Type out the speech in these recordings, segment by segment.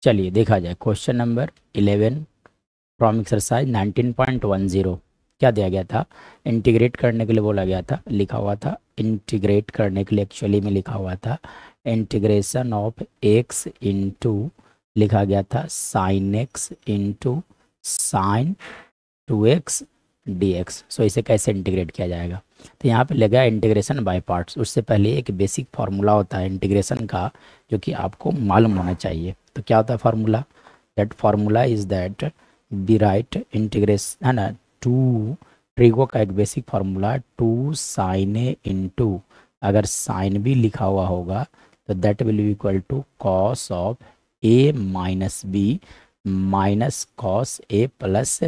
चलिए देखा जाए क्वेश्चन नंबर 11 फ्रॉम एक्सरसाइज 19.10। क्या दिया गया था? इंटीग्रेट करने के लिए बोला गया था, लिखा हुआ था इंटीग्रेट करने के लिए, एक्चुअली में लिखा हुआ था इंटीग्रेशन ऑफ एक्स इंटू, लिखा गया था sine x into sine 2x dx। सो इसे कैसे इंटीग्रेट किया जाएगा? तो यहाँ पे लगा इंटीग्रेशन बाय पार्ट्स। उससे पहले एक बेसिक फार्मूला होता है इंटीग्रेशन का, जो कि आपको मालूम होना चाहिए। तो क्या होता है formula? That formula is that B right integration, है ना, टू ट्रिगो का एक basic formula to sine A into, अगर साइन भी लिखा हुआ होगा तो that will be equal to cos of A minus B minus cos A plus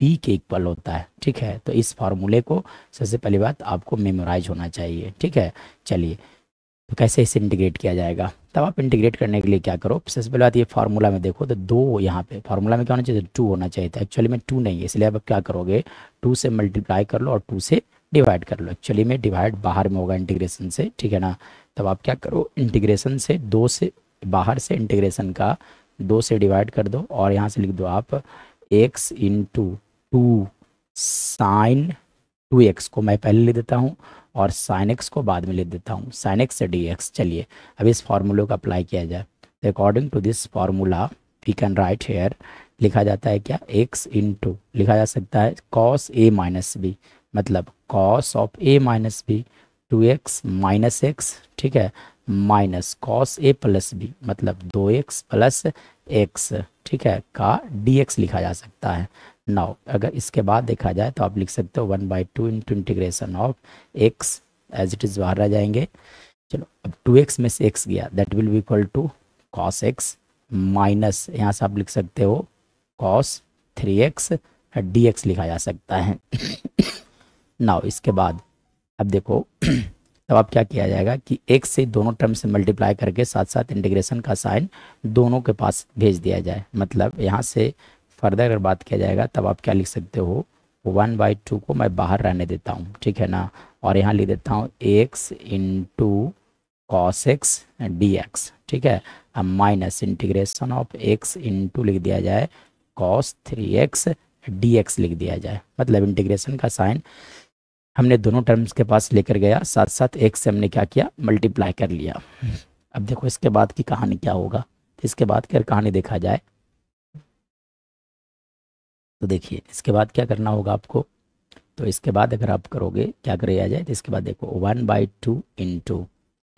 P के इक्वल होता है। ठीक है, तो इस फार्मूले को सबसे पहली बात आपको मेमोराइज होना चाहिए। ठीक है, चलिए तो कैसे इसे इंटीग्रेट किया जाएगा? तब आप इंटीग्रेट करने के लिए क्या करो, सबसे पहले बात ये फार्मूला में देखो तो दो, यहाँ पे फार्मूला में क्या होना चाहिए? टू होना चाहिए था। एक्चुअली में टू नहीं है, इसलिए आप क्या करोगे, टू से मल्टीप्लाई कर लो और टू से डिवाइड कर लो। एक्चुअली में डिवाइड बाहर में होगा इंटीग्रेशन से, ठीक है ना। तब आप क्या करो, इंटीग्रेशन से दो से बाहर से इंटीग्रेशन का दो से डिवाइड कर दो और यहाँ से लिख दो आप x into two sign 2x को मैं पहले लिख देता हूँ और साइन एक्स को बाद में लिख देता हूँ, साइन एक्स से dx। चलिए अब इस फार्मूले को अप्लाई किया जाए। तो according to this formula we can write here, लिखा जाता है क्या, x इंटू, लिखा जा सकता है cos a माइनस बी, मतलब cos of a minus B 2x minus x, ठीक है, minus cos A plus B मतलब 2x प्लस एक्स, ठीक है, का dx लिखा जा सकता है। नाउ अगर इसके बाद देखा जाए तो आप लिख सकते हो 1/2 into integration of x, as it is बाहर आ जाएंगे। चलो अब 2x में से x गया, that will be equal to cos x minus, यहाँ से आप लिख सकते हो कॉस 3x dx लिखा जा सकता है। नाउ इसके बाद अब देखो तब अब क्या किया जाएगा कि x से दोनों टर्म से मल्टीप्लाई करके साथ साथ इंटीग्रेशन का साइन दोनों के पास भेज दिया जाए। मतलब यहाँ से फर्दर अगर बात किया जाएगा तब आप क्या लिख सकते हो, 1/2 को मैं बाहर रहने देता हूँ, ठीक है ना, और यहाँ लिख देता हूँ x into cos x D x, ठीक है। अब minus integration of x into लिख दिया जाए कॉस 3x dx लिख दिया जाए। मतलब इंटीग्रेशन का साइन हमने दोनों टर्म्स के पास लेकर गया, साथ साथ x से हमने क्या किया, मल्टीप्लाई कर लिया। अब देखो इसके बाद की कहानी क्या होगा। तो इसके बाद की अगर कहानी देखा जाए तो देखिए इसके बाद क्या करना होगा आपको। तो इसके बाद अगर आप करोगे क्या किया जाए, तो इसके बाद देखो 1/2 इंटू,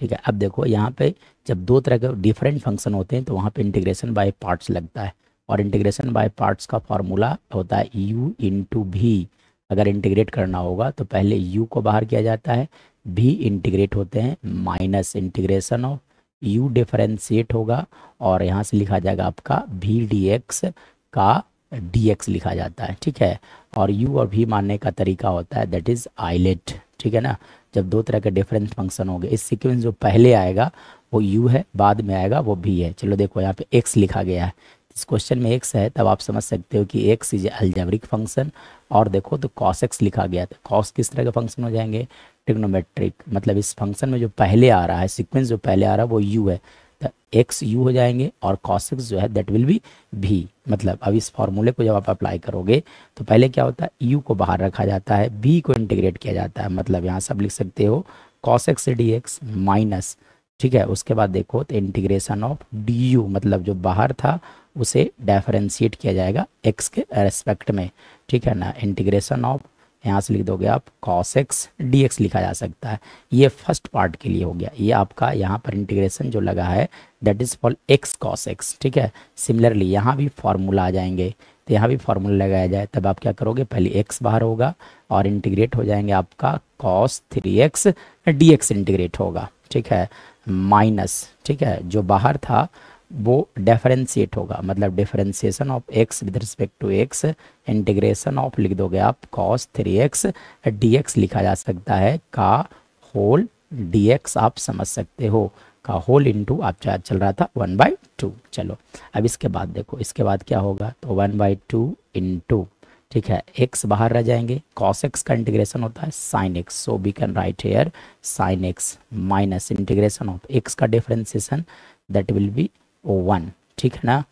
ठीक है। अब देखो यहाँ पे जब दो तरह के डिफरेंट फंक्शन होते हैं तो वहाँ पे इंटीग्रेशन बाय पार्ट्स लगता है, और इंटीग्रेशन बाय पार्ट्स का फॉर्मूला होता है u इंटू भी। अगर इंटीग्रेट करना होगा तो पहले u को बाहर किया जाता है, भी इंटीग्रेट होते हैं, minus integration of u differentiate होगा और यहाँ से लिखा जाएगा आपका भी dx का dx लिखा जाता है, ठीक है। और u और v मानने का तरीका होता है दैट इज आइलेट, ठीक है ना। जब दो तरह के डिफरेंट फंक्शन होंगे, इस सीक्वेंस जो पहले आएगा वो u है, बाद में आएगा वो v है। चलो देखो यहाँ पे x लिखा गया है, इस क्वेश्चन में x है, तब आप समझ सकते हो कि x इज अलजेब्रिक फंक्शन। और देखो तो cos x लिखा गया था, cos किस तरह के फंक्शन हो जाएंगे, ट्रिग्नोमेट्रिक। मतलब इस फंक्शन में जो पहले आ रहा है, सीक्वेंस जो पहले आ रहा है वो u है, तो x u हो जाएंगे और cos x जो है दैट विल बी v। मतलब अब इस फॉर्मूले को जब आप अप्लाई करोगे तो पहले क्या होता है, u को बाहर रखा जाता है, v को इंटीग्रेट किया जाता है। मतलब यहाँ से आप लिख सकते हो cos x से dx माइनस, ठीक है। उसके बाद देखो तो इंटीग्रेशन ऑफ du, मतलब जो बाहर था उसे डिफरेंशिएट किया जाएगा x के रेस्पेक्ट में, ठीक है ना। इंटीग्रेशन ऑफ, यहाँ से लिख दोगे आप cos x dx लिखा जा सकता है। ये फर्स्ट पार्ट के लिए हो गया। ये आपका यहाँ पर इंटीग्रेशन जो लगा है that is for x cos x, ठीक है। सिमिलरली यहाँ भी फार्मूला आ जाएंगे, तो यहाँ भी फार्मूला लगाया जाए, तब आप क्या करोगे, पहले x बाहर होगा और इंटीग्रेट हो जाएंगे आपका cos 3x dx इंटीग्रेट होगा, ठीक है, माइनस, ठीक है, जो बाहर था वो डिफरेंशिएट होगा, मतलब differentiation of x with respect to x, integration of लिख दोगे आप cos 3x dx लिखा जा सकता है, का होल dx आप समझ सकते हो, का होल इंटू आप चार्ज चल रहा था 1/2। चलो अब इसके बाद देखो, इसके बाद क्या होगा, तो 1/2 इंटू, ठीक है, x बाहर रह जाएंगे, cos x का इंटीग्रेशन होता है sin x, so we can write here sin x minus integration of x का डिफरेंशिएशन दैट विल बी 1, ठीक है ना।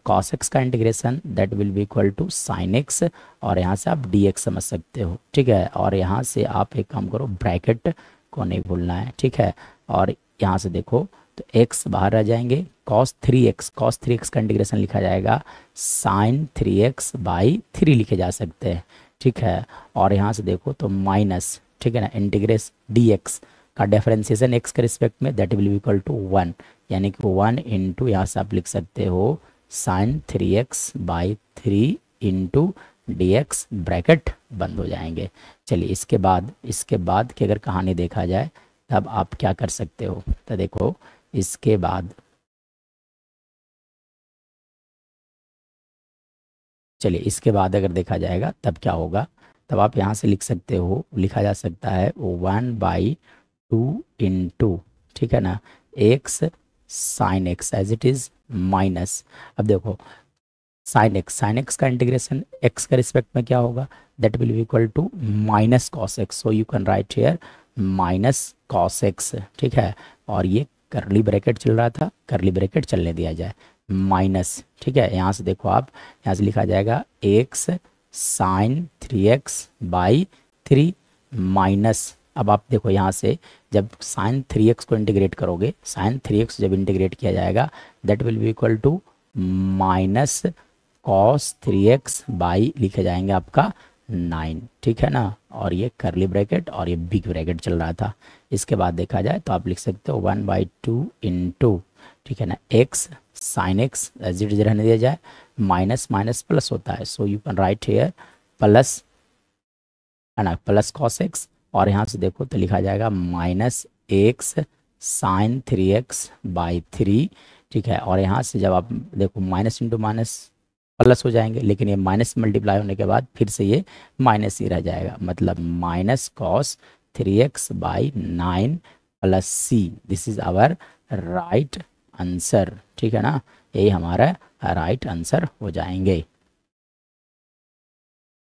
cos x का integration that will be equal to sin x, और यहाँ से आप dx समझ सकते हो, ठीक है। और यहाँ से आप एक काम करो, ब्रैकेट को नहीं भूलना है, ठीक है। और यहाँ से देखो तो x बाहर आ जाएंगे, cos 3x का इंटीग्रेशन लिखा जाएगा sin 3x बाई 3 लिखे जा सकते हैं, ठीक है। और यहाँ से देखो तो माइनस, ठीक है ना, इंटीग्रेस dx का डिफरेंशिएशन x के रिस्पेक्ट में that will be equal to 1, यानी कि 1 इंटू यहाँ से आप लिख सकते हो sin 3x by 3 into dx, bracket बंद हो जाएंगे। चलिए इसके बाद की अगर कहानी देखा जाए तब आप क्या कर सकते हो, तो देखो इसके बाद, चलिए इसके बाद अगर देखा जाएगा तब क्या होगा, तब आप यहाँ से लिख सकते हो, लिखा जा सकता है 1/2 इंटू, ठीक है ना, x sine x as it is minus, अब देखो साइन एक्स का इंटीग्रेशन x के रिस्पेक्ट में क्या होगा, that will be equal to minus cos x, so you can write here minus cos x, ठीक है। और ये करली ब्रैकेट चल रहा था, करली ब्रैकेट चलने दिया जाए, माइनस, ठीक है। यहाँ से देखो आप, यहाँ से लिखा जाएगा x sign 3x by 3 minus, अब आप देखो यहाँ से जब साइन 3x को इंटीग्रेट करोगे, साइन 3x जब इंटीग्रेट किया जाएगा that will be equal to minus cos 3x by लिखे जाएंगे आपका 9, ठीक है ना। और ये करली ब्रैकेट और ये बिग ब्रैकेट चल रहा था। इसके बाद देखा जाए तो आप लिख सकते हो 1/2 इंटू, ठीक है ना, x sine x as it is रहने दिया जाए, माइनस माइनस प्लस होता है, so you can write here plus, है ना, प्लस कॉस एक्स, और यहाँ से देखो तो लिखा जाएगा minus x sign 3x by 3, ठीक है। और यहाँ से जब आप देखो माइनस इंटू माइनस प्लस हो जाएंगे, लेकिन ये माइनस मल्टीप्लाई होने के बाद फिर से ये माइनस ही रह जाएगा, मतलब minus cos 3x by 9 plus c, this is our right answer, ठीक है ना, यही हमारा राइट आंसर हो जाएंगे।